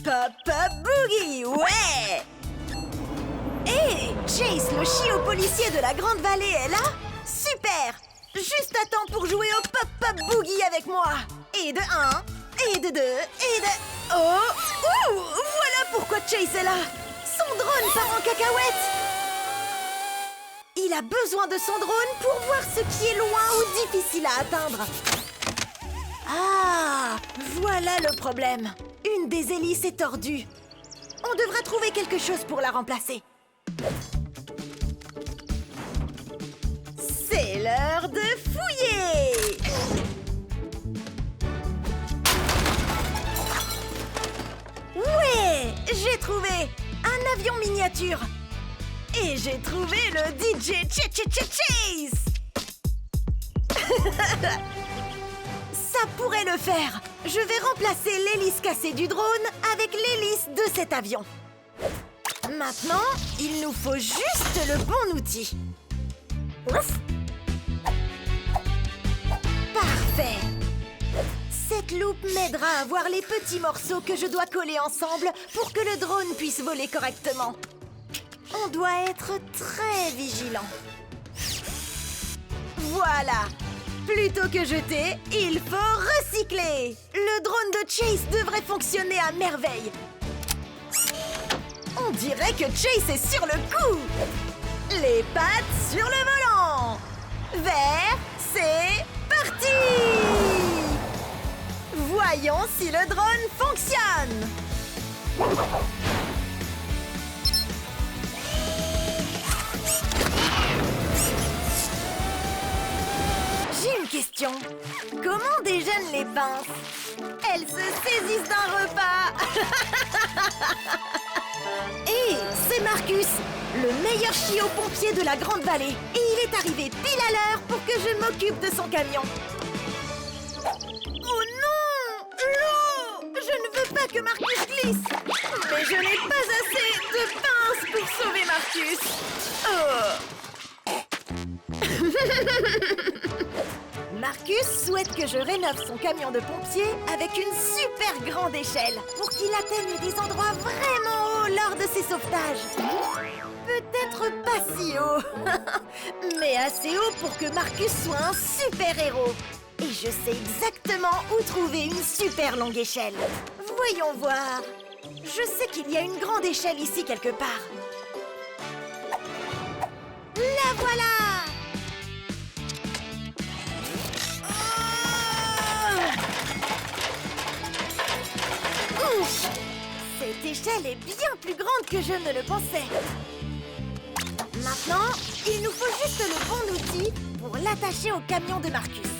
Pop Boogie, ouais! Hé, Chase, le chiot policier de la Grande Vallée est là? Super! Juste à temps pour jouer au Pop Boogie avec moi! Et de 1, et de 2, et de... Oh! Ouh! Voilà pourquoi Chase est là! Son drone part en cacahuète! Il a besoin de son drone pour voir ce qui est loin ou difficile à atteindre. Ah! Voilà le problème. Une des hélices est tordue. On devra trouver quelque chose pour la remplacer. C'est l'heure de fouiller! Ouais! J'ai trouvé un avion miniature! Et j'ai trouvé le DJ Chase! Ça pourrait le faire! Je vais remplacer l'hélice cassée du drone avec l'hélice de cet avion. Maintenant, il nous faut juste le bon outil. Ouf! Parfait! Cette loupe m'aidera à voir les petits morceaux que je dois coller ensemble pour que le drone puisse voler correctement. On doit être très vigilant. Voilà! Plutôt que jeter, il faut recycler! Le drone de Chase devrait fonctionner à merveille. On dirait que Chase est sur le coup! Les pattes sur le volant! Vert, c'est parti! Voyons si le drone fonctionne! J'ai une question. Comment déjeunent les pinces? Elles se saisissent d'un repas. Hé, c'est Marcus, le meilleur chiot pompier de la Grande Vallée. Et il est arrivé pile à l'heure pour que je m'occupe de son camion. Oh non! L'eau! Je ne veux pas que Marcus glisse. Mais je n'ai pas assez de pinces pour sauver Marcus. Marcus souhaite que je rénove son camion de pompier avec une super grande échelle pour qu'il atteigne des endroits vraiment hauts lors de ses sauvetages. Peut-être pas si haut, mais assez haut pour que Marcus soit un super héros. Et je sais exactement où trouver une super longue échelle. Voyons voir. Je sais qu'il y a une grande échelle ici quelque part. La voilà! Ouf! Cette échelle est bien plus grande que je ne le pensais. Maintenant, il nous faut juste le bon outil pour l'attacher au camion de Marcus.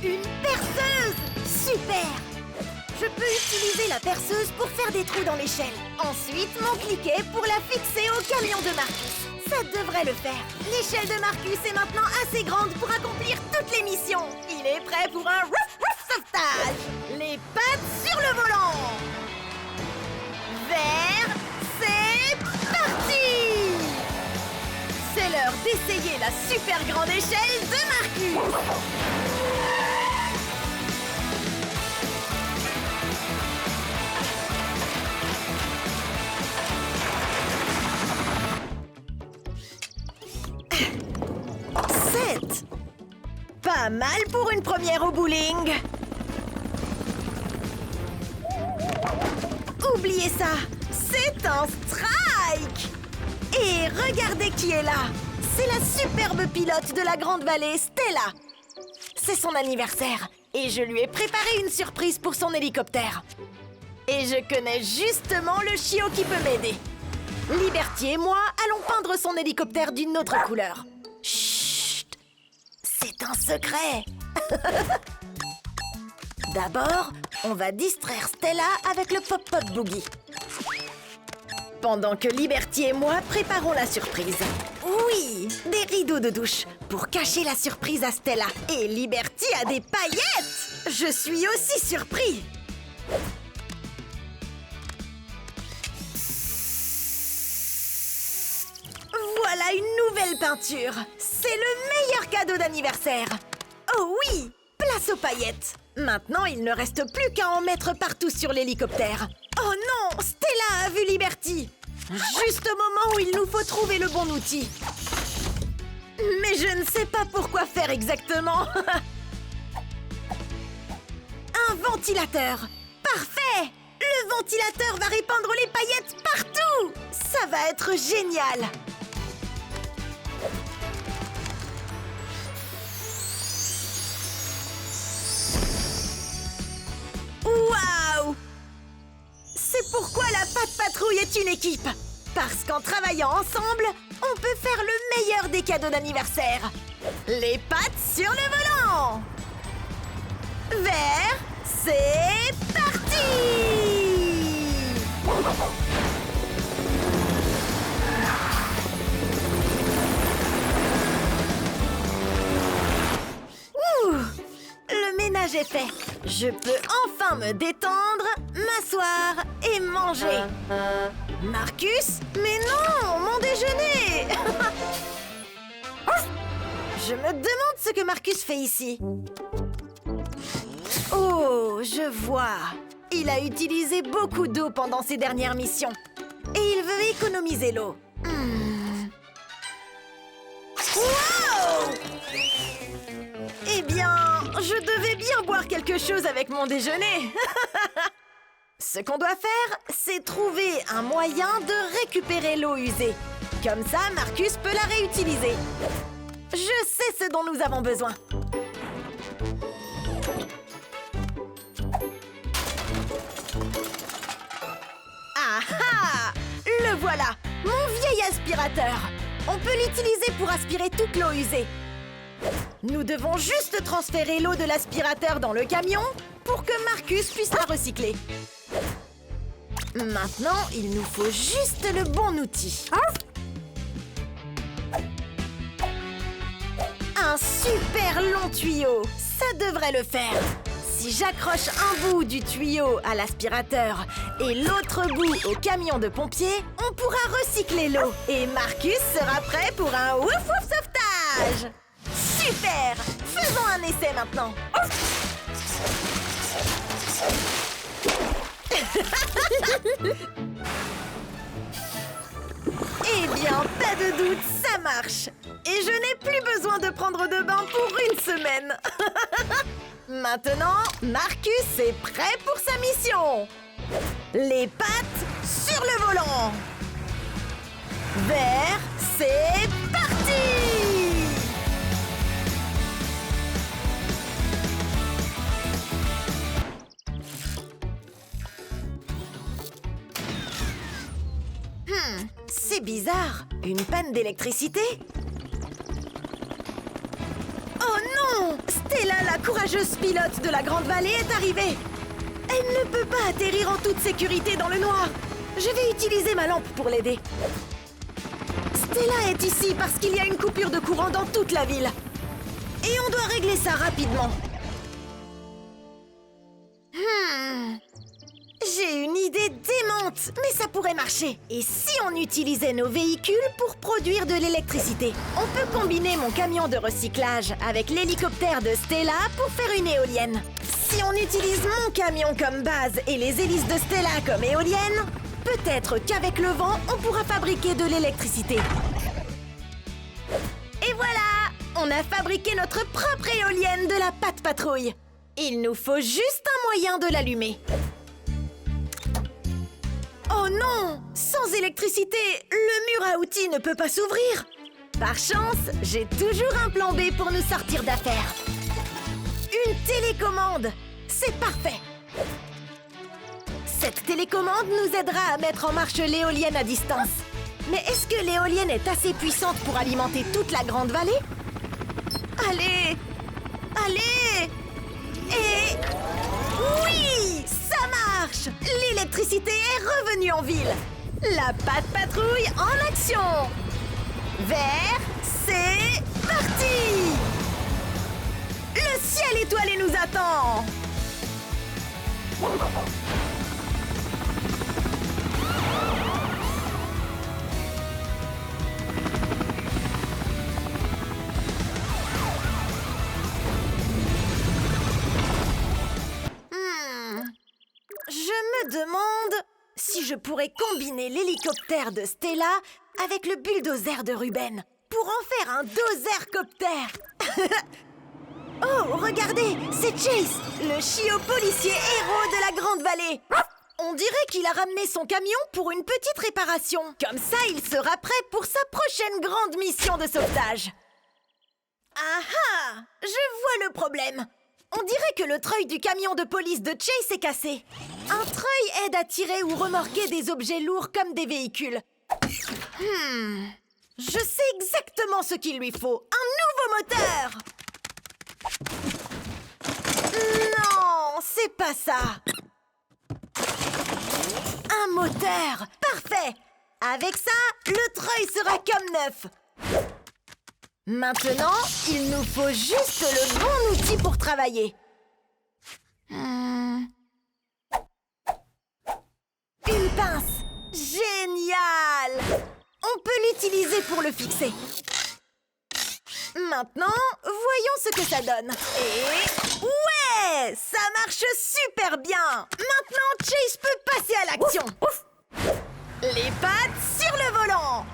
Une perceuse! Super! Je peux utiliser la perceuse pour faire des trous dans l'échelle. Ensuite, mon cliquet pour la fixer au camion de Marcus. Ça devrait le faire. L'échelle de Marcus est maintenant assez grande pour accomplir toutes les missions. Il est prêt pour un sauvetage. Les pattes sur le volant. Vert, c'est parti! C'est l'heure d'essayer la super grande échelle de Marcus. Pas mal pour une première au bowling. Oubliez ça, c'est un strike! Et regardez qui est là. C'est la superbe pilote de la Grande Vallée, Stella. C'est son anniversaire et je lui ai préparé une surprise pour son hélicoptère. Et je connais justement le chiot qui peut m'aider. Liberty et moi allons peindre son hélicoptère d'une autre couleur. C'est un secret. D'abord, on va distraire Stella avec le Pop Boogie. Pendant que Liberty et moi préparons la surprise. Oui, des rideaux de douche pour cacher la surprise à Stella. Et Liberty a des paillettes. Je suis aussi surpris. Voilà une nouvelle peinture. C'est le meilleur cadeau d'anniversaire. Oh oui, place aux paillettes. Maintenant, il ne reste plus qu'à en mettre partout sur l'hélicoptère. Oh non, Stella a vu Liberty. Juste au moment où il nous faut trouver le bon outil. Mais je ne sais pas pourquoi faire exactement. Un ventilateur. Parfait! Le ventilateur va répandre les paillettes partout. Ça va être génial. Waouh! C'est pourquoi la Patte Patrouille est une équipe. Parce qu'en travaillant ensemble, on peut faire le meilleur des cadeaux d'anniversaire. Les pattes sur le volant. Vert, c'est parti! Ouh! Le ménage est fait. Je peux enfin me détendre, m'asseoir et manger. Marcus? Mais non, mon déjeuner! Je me demande ce que Marcus fait ici. Oh, je vois. Il a utilisé beaucoup d'eau pendant ses dernières missions. Et il veut économiser l'eau. Wow! Eh bien, je devais bien boire quelque chose avec mon déjeuner. Ce qu'on doit faire, c'est trouver un moyen de récupérer l'eau usée. Comme ça, Marcus peut la réutiliser. Je sais ce dont nous avons besoin. Ah ah! Le voilà! Mon vieil aspirateur! On peut l'utiliser pour aspirer toute l'eau usée. Nous devons juste transférer l'eau de l'aspirateur dans le camion pour que Marcus puisse la recycler. Maintenant, il nous faut juste le bon outil. Un super long tuyau, ça devrait le faire. Si j'accroche un bout du tuyau à l'aspirateur et l'autre bout au camion de pompiers, on pourra recycler l'eau. Et Marcus sera prêt pour un ouf ouf sauvetage. Super! Faisons un essai maintenant. Eh bien, pas de doute, ça marche. Et je n'ai plus besoin de prendre de bain pour une semaine. Maintenant, Marcus est prêt pour sa mission. Les pattes sur le volant. Vert, c'est parti! C'est bizarre. Une panne d'électricité? Oh non! Stella, la courageuse pilote de la Grande Vallée, est arrivée. Elle ne peut pas atterrir en toute sécurité dans le noir. Je vais utiliser ma lampe pour l'aider. Stella est ici parce qu'il y a une coupure de courant dans toute la ville. Et on doit régler ça rapidement. J'ai une idée démente, mais ça pourrait marcher. Et si on utilisait nos véhicules pour produire de l'électricité? On peut combiner mon camion de recyclage avec l'hélicoptère de Stella pour faire une éolienne. Si on utilise mon camion comme base et les hélices de Stella comme éolienne, peut-être qu'avec le vent, on pourra fabriquer de l'électricité. Et voilà! On a fabriqué notre propre éolienne de la Patte Patrouille. Il nous faut juste un moyen de l'allumer. Oh non! Sans électricité, le mur à outils ne peut pas s'ouvrir. Par chance, j'ai toujours un plan B pour nous sortir d'affaire. Une télécommande! C'est parfait! Cette télécommande nous aidera à mettre en marche l'éolienne à distance. Mais est-ce que l'éolienne est assez puissante pour alimenter toute la Grande Vallée? Allez! Allez! Et... oui! Ça marche! L'électricité est revenue en ville! La Patte Patrouille en action! Vert, c'est parti! Le ciel étoilé nous attend! Je me demande si je pourrais combiner l'hélicoptère de Stella avec le bulldozer de Ruben pour en faire un dozercoptère. Oh, regardez, c'est Chase, le chiot policier héros de la Grande Vallée. On dirait qu'il a ramené son camion pour une petite réparation. Comme ça, il sera prêt pour sa prochaine grande mission de sauvetage. Ah ah! Je vois le problème. On dirait que le treuil du camion de police de Chase est cassé. Un treuil aide à tirer ou remorquer des objets lourds comme des véhicules. Je sais exactement ce qu'il lui faut. Un nouveau moteur! Non, c'est pas ça. Un moteur! Parfait! Avec ça, le treuil sera comme neuf. Maintenant, il nous faut juste le bon outil pour travailler. Une pince! Génial! On peut l'utiliser pour le fixer. Maintenant, voyons ce que ça donne. Et... ouais! Ça marche super bien! Maintenant, Chase peut passer à l'action. Les pattes sur le volant.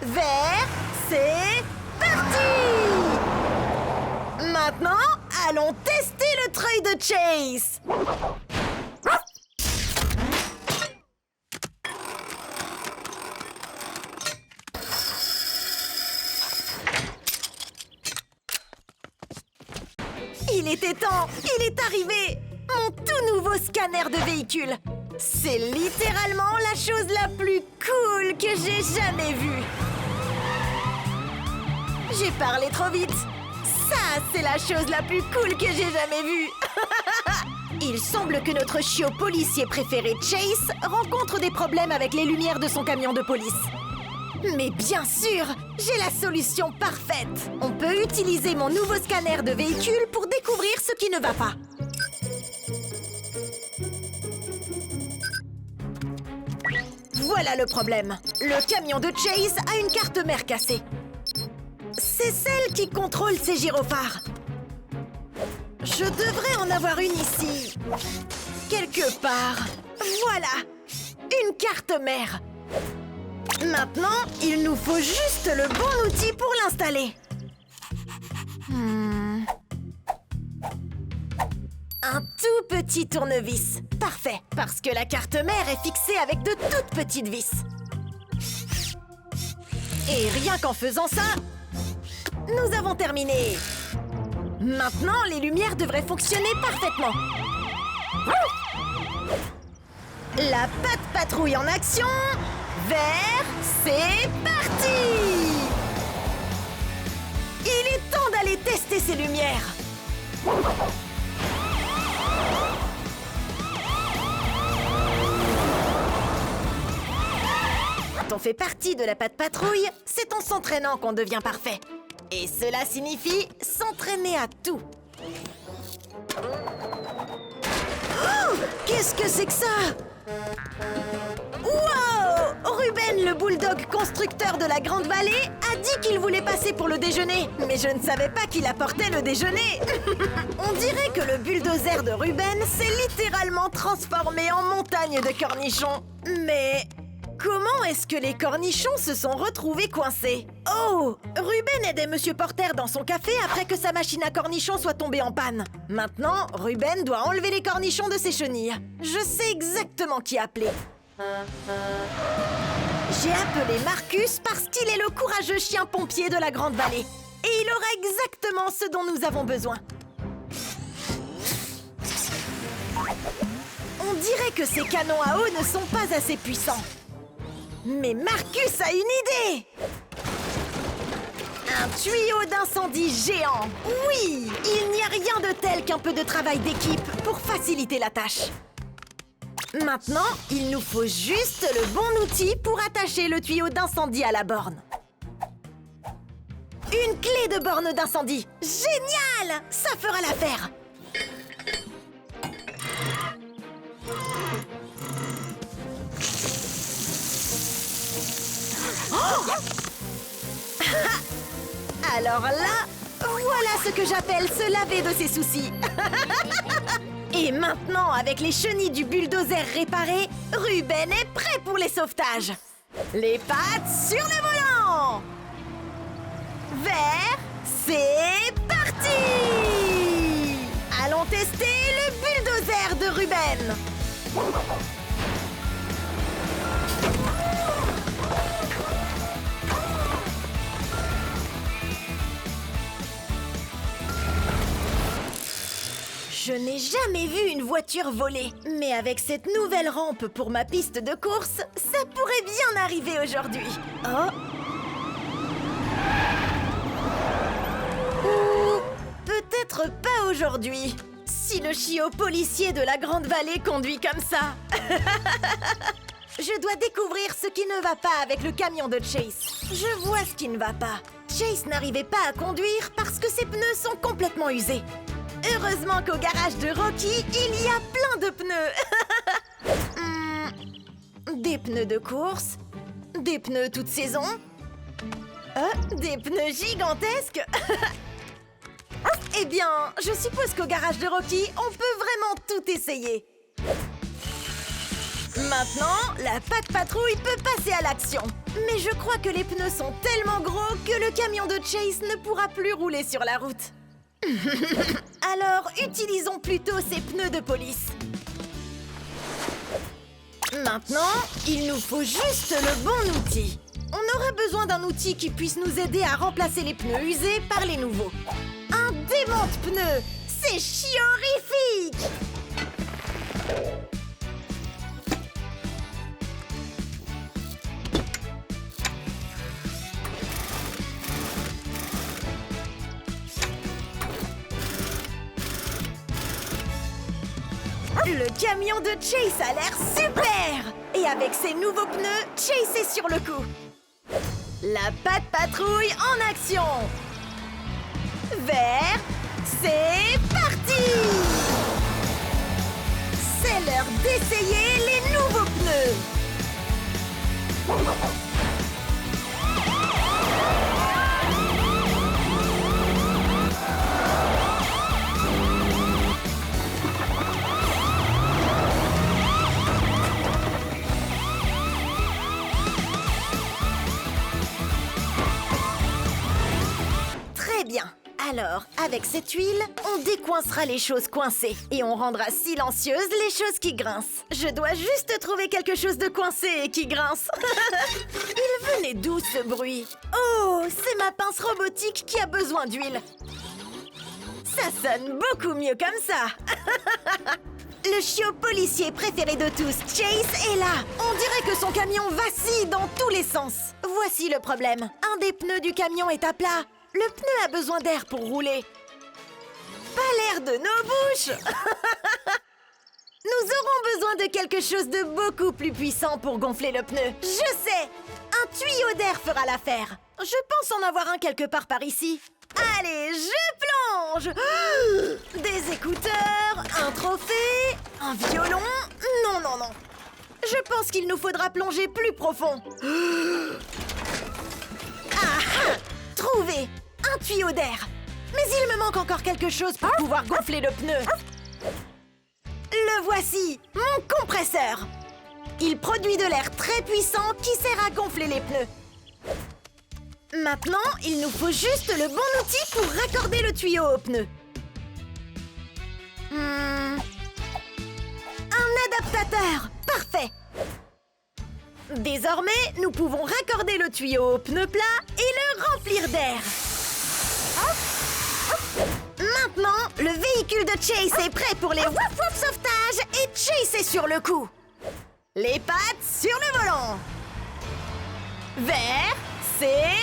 Vert, c'est parti! Maintenant, allons tester le treuil de Chase. Il était temps! Il est arrivé! Mon tout nouveau scanner de véhicule! C'est littéralement la chose la plus cool que j'ai jamais vue! J'ai parlé trop vite! Ça, c'est la chose la plus cool que j'ai jamais vue! Il semble que notre chiot policier préféré, Chase, rencontre des problèmes avec les lumières de son camion de police. Mais bien sûr, j'ai la solution parfaite. On peut utiliser mon nouveau scanner de véhicule pour découvrir ce qui ne va pas. Voilà le problème. Le camion de Chase a une carte mère cassée. C'est celle qui contrôle ses gyrophares. Je devrais en avoir une ici. Quelque part. Voilà. Une carte mère. Maintenant, il nous faut juste le bon outil pour l'installer. Un tout petit tournevis. Parfait, parce que la carte mère est fixée avec de toutes petites vis. Et rien qu'en faisant ça, nous avons terminé. Maintenant, les lumières devraient fonctionner parfaitement. La patte patrouille en action. Vert, c'est parti! Il est temps d'aller tester ces lumières. Quand on fait partie de la patte patrouille, c'est en s'entraînant qu'on devient parfait. Et cela signifie s'entraîner à tout. Oh! Qu'est-ce que c'est que ça? Wow! Ruben, le bulldog constructeur de la Grande Vallée, a dit qu'il voulait passer pour le déjeuner. Mais je ne savais pas qu'il apportait le déjeuner. On dirait que le bulldozer de Ruben s'est littéralement transformé en montagne de cornichons. Mais comment est-ce que les cornichons se sont retrouvés coincés? Oh! Ruben aidait Monsieur Porter dans son café après que sa machine à cornichons soit tombée en panne. Maintenant, Ruben doit enlever les cornichons de ses chenilles. Je sais exactement qui appeler. J'ai appelé Marcus parce qu'il est le courageux chien pompier de la Grande Vallée. Et il aura exactement ce dont nous avons besoin. On dirait que ces canons à eau ne sont pas assez puissants. Mais Marcus a une idée! Un tuyau d'incendie géant! Oui! Il n'y a rien de tel qu'un peu de travail d'équipe pour faciliter la tâche. Maintenant, il nous faut juste le bon outil pour attacher le tuyau d'incendie à la borne. Une clé de borne d'incendie! Génial! Ça fera l'affaire! Oh! Alors là, voilà ce que j'appelle se laver de ses soucis. Et Et maintenant, avec les chenilles du bulldozer réparées, Ruben est prêt pour les sauvetages. Les pattes sur le volant! Vert, c'est parti! Allons tester le bulldozer de Ruben. Je n'ai jamais vu une voiture voler, mais avec cette nouvelle rampe pour ma piste de course, ça pourrait bien arriver aujourd'hui. Oh! Ou peut-être pas aujourd'hui, si le chiot policier de la Grande Vallée conduit comme ça. Je dois découvrir ce qui ne va pas avec le camion de Chase. Je vois ce qui ne va pas. Chase n'arrivait pas à conduire parce que ses pneus sont complètement usés. Heureusement qu'au garage de Rocky, il y a plein de pneus. Des pneus de course, des pneus toute saison, des pneus gigantesques. Eh bien, je suppose qu'au garage de Rocky, on peut vraiment tout essayer. Maintenant, la patte patrouille peut passer à l'action. Mais je crois que les pneus sont tellement gros que le camion de Chase ne pourra plus rouler sur la route. Alors, utilisons plutôt ces pneus de police. Maintenant, il nous faut juste le bon outil. On aura besoin d'un outil qui puisse nous aider à remplacer les pneus usés par les nouveaux. Un démonte-pneus! C'est chiorifique! Le camion de Chase a l'air super! Et avec ses nouveaux pneus, Chase est sur le coup. La patte patrouille en action! Vert, c'est parti! C'est l'heure d'essayer les nouveaux pneus! Bien. Alors, avec cette huile, on décoincera les choses coincées et on rendra silencieuses les choses qui grincent. Je dois juste trouver quelque chose de coincé et qui grince. Il venait d'où ce bruit? Oh, c'est ma pince robotique qui a besoin d'huile. Ça sonne beaucoup mieux comme ça. Le chiot policier préféré de tous, Chase, est là. On dirait que son camion vacille dans tous les sens. Voici le problème. Un des pneus du camion est à plat. Le pneu a besoin d'air pour rouler. Pas l'air de nos bouches. Nous aurons besoin de quelque chose de beaucoup plus puissant pour gonfler le pneu. Je sais! Un tuyau d'air fera l'affaire. Je pense en avoir un quelque part par ici. Allez, je plonge! Des écouteurs, un trophée, un violon... Non, non, non. Je pense qu'il nous faudra plonger plus profond. Ah! Trouvé! Un tuyau d'air. Mais il me manque encore quelque chose pour pouvoir gonfler le pneu. Le voici, mon compresseur. Il produit de l'air très puissant qui sert à gonfler les pneus. Maintenant, il nous faut juste le bon outil pour raccorder le tuyau au pneu. Un adaptateur. Parfait. Désormais, nous pouvons raccorder le tuyau au pneu plat et le remplir d'air. Maintenant, le véhicule de Chase est prêt pour les wouf-wouf sauvetages et Chase est sur le coup. Les pattes sur le volant. Vert, c'est